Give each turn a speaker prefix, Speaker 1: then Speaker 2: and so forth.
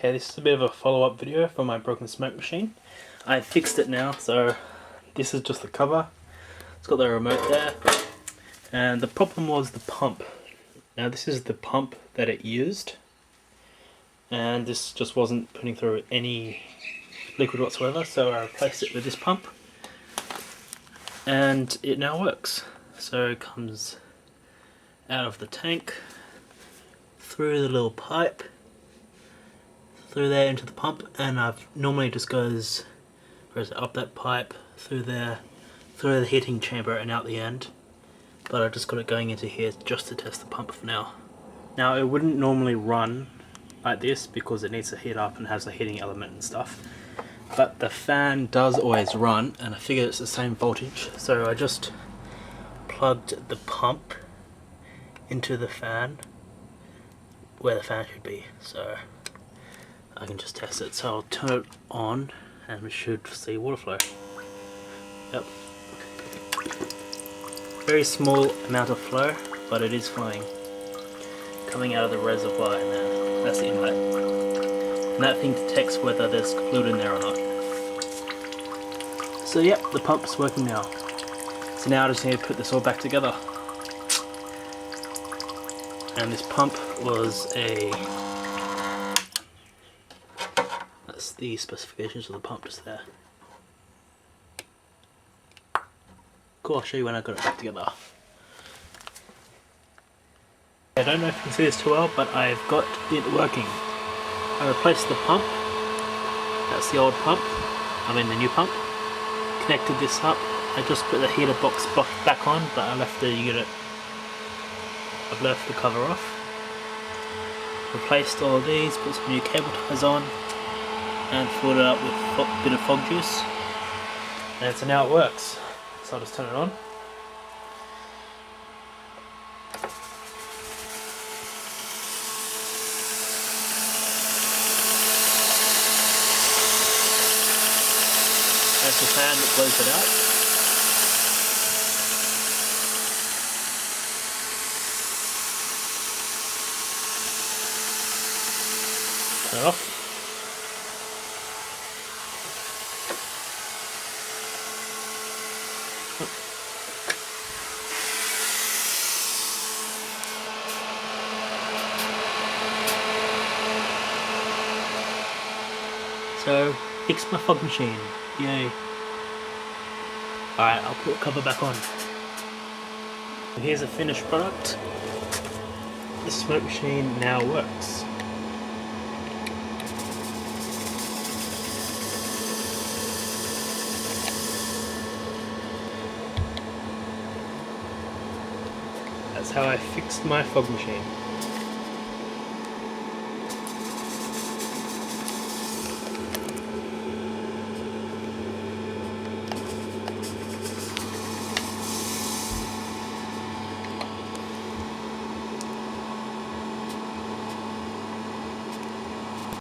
Speaker 1: Okay, this is a bit of a follow-up video for my broken smoke machine. I fixed it now, so this is just the cover. It's got the remote there. And the problem was the pump. Now this is the pump that it used. And this just wasn't putting through any liquid whatsoever, so I replaced it with this pump. And it now works. So it comes out of the tank, through the little pipe, through there into the pump, and I've normally just goes up that pipe, through there, through the heating chamber and out the end. But I just got it going into here just to test the pump for now. Now it wouldn't normally run like this because it needs to heat up and has a heating element and stuff. But the fan does always run, and I figured it's the same voltage, so I just plugged the pump into the fan where the fan should be, so I can just test it. So I'll turn it on and we should see water flow. Yep. Very small amount of flow, but it is flowing. Coming out of the reservoir in there. That's the inlet. And that thing detects whether there's fluid in there or not. So yep, the pump's working now. So now I just need to put this all back together. And this pump was that's the specifications of the pump just there. Cool, I'll show you when I got it back together. I don't know if you can see this too well, but I've got it working. I replaced the pump. That's the old pump. I mean the new pump. Connected this up. I just put the heater box back on, but I left the unit. I've left the cover off. Replaced all of these, put some new cable ties on, and filled it up with a bit of fog juice. And so now it works. So I'll just turn it on. That's the fan that blows it out. Turn it off. So, fixed my fog machine. Yay. Alright, I'll put the cover back on. And here's a finished product. The smoke machine now works. That's how I fixed my fog machine.